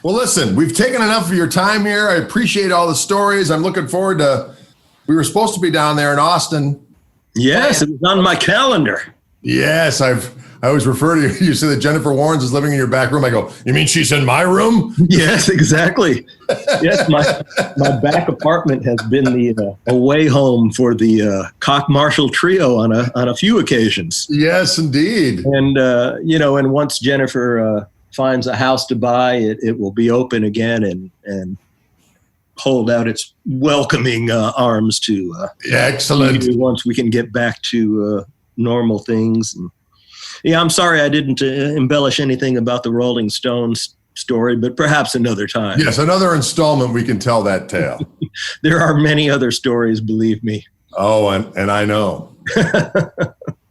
Well, listen, we've taken enough of your time here. I appreciate all the stories. I'm looking forward to, we were supposed to be down there in Austin. Yes, it was on my calendar. Yes, I always refer to you. You say that Jennifer Warnes is living in your back room. I go, you mean she's in my room? Yes, exactly. Yes, my back apartment has been the away home for the Koch Marshall Trio on a few occasions. Yes, indeed. And and once Jennifer finds a house to buy, it will be open again and hold out its welcoming arms to excellent. Once we can get back to normal things. And, I'm sorry I didn't embellish anything about the Rolling Stones story, but perhaps another time. Yes, another installment we can tell that tale. There are many other stories, believe me. Oh, and I know.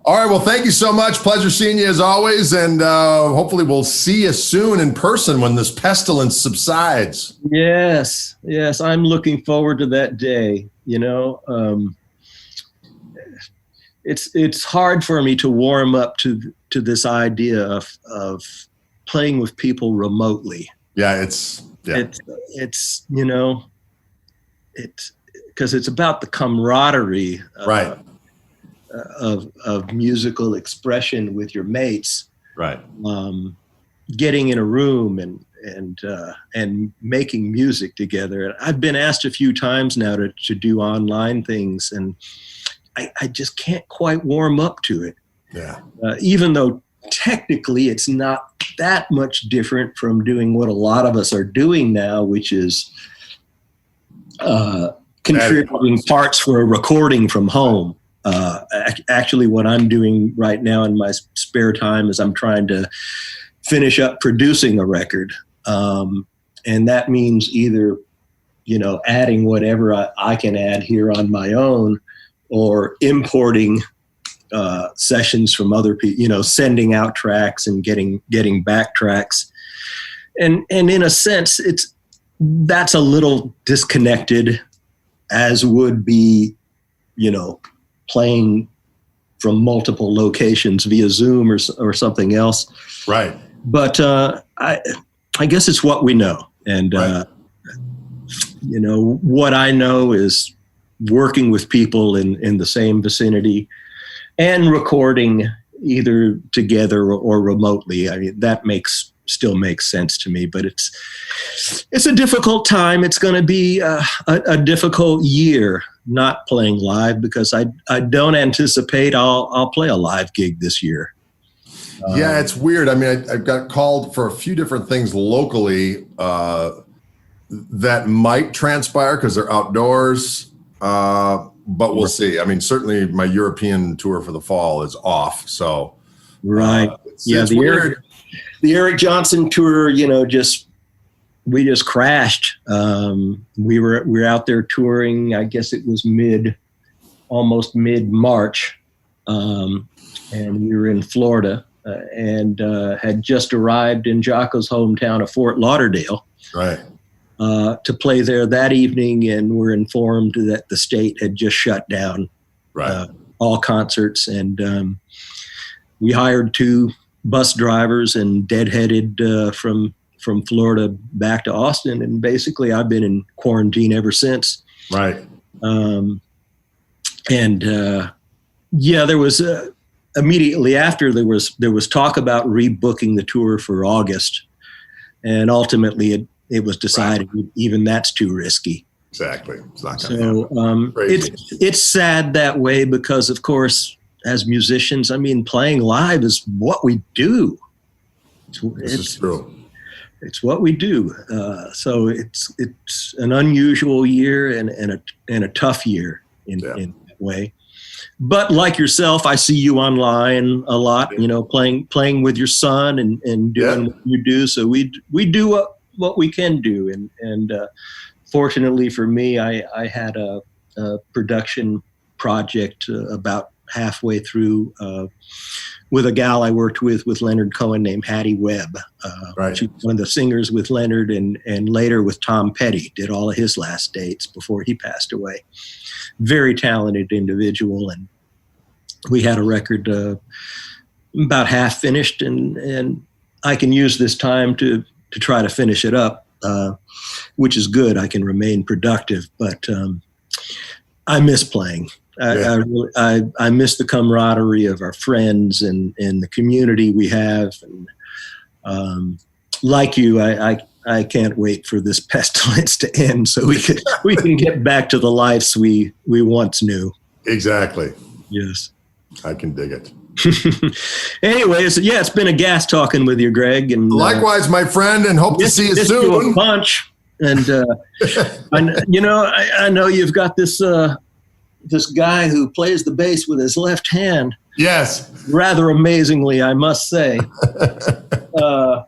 All right, well, thank you so much. Pleasure seeing you as always, and hopefully we'll see you soon in person when this pestilence subsides. Yes, I'm looking forward to that day. It's hard for me to warm up to this idea of playing with people remotely. Yeah, it's because it's about the camaraderie right. Of musical expression with your mates, right? Getting in a room and making music together. And I've been asked a few times now to do online things, and I just can't quite warm up to it. Yeah. Even though technically it's not that much different from doing what a lot of us are doing now, which is contributing parts for a recording from home. Actually, what I'm doing right now in my spare time is I'm trying to finish up producing a record. And that means either, adding whatever I can add here on my own, or importing sessions from other people, sending out tracks and getting back tracks. And in a sense, that's a little disconnected, as would be, playing from multiple locations via Zoom or something else. Right. But I guess it's what we know. And, right. What I know is working with people in the same vicinity and recording either together or remotely. I mean, that still makes sense to me, but it's a difficult time. It's going to be a difficult year not playing live, because I don't anticipate I'll play a live gig this year. Yeah, it's weird. I mean, I got called for a few different things locally that might transpire because they're outdoors, but we'll see. I mean, certainly my European tour for the fall is off. So, right. It's weird. The Eric Johnson tour, we just crashed. We were out there touring. I guess it was almost mid-March, and we were in Florida and had just arrived in Jaco's hometown of Fort Lauderdale. Right. To play there that evening, and were informed that the state had just shut down all concerts, and we hired 2 bus drivers and deadheaded from Florida back to Austin, and basically I've been in quarantine ever since. Right. There was immediately after there was talk about rebooking the tour for August, and ultimately it was decided even that's too risky. Exactly. It's not going to happen. It's sad that way, because of course, as musicians, I mean, playing live is what we do. This is true. It's what we do. So it's an unusual year and a tough year in that way. But like yourself, I see you online a lot, playing with your son and doing what you do. So we do what we can do. And fortunately for me, I had a production project about halfway through with a gal I worked with Leonard Cohen, named Hattie Webb. She was one of the singers with Leonard, and later with Tom Petty, did all of his last dates before he passed away. Very talented individual, and we had a record about half finished, and I can use this time to try to finish it up, which is good. I can remain productive, but I miss playing. I miss the camaraderie of our friends and the community we have. And like you, I can't wait for this pestilence to end so we can get back to the lives we once knew. Exactly. Yes. I can dig it. Anyway, so yeah, it's been a gas talking with you, Greg. And likewise, my friend, and hope to see you soon. A bunch. And I know you've got this guy who plays the bass with his left hand. Yes. Rather amazingly, I must say. But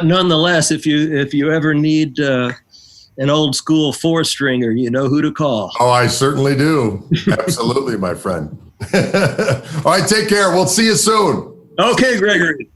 nonetheless, if you ever need an old school 4-stringer, you know who to call. Oh, I certainly do. Absolutely, my friend. All right, take care. We'll see you soon. Okay, Gregory.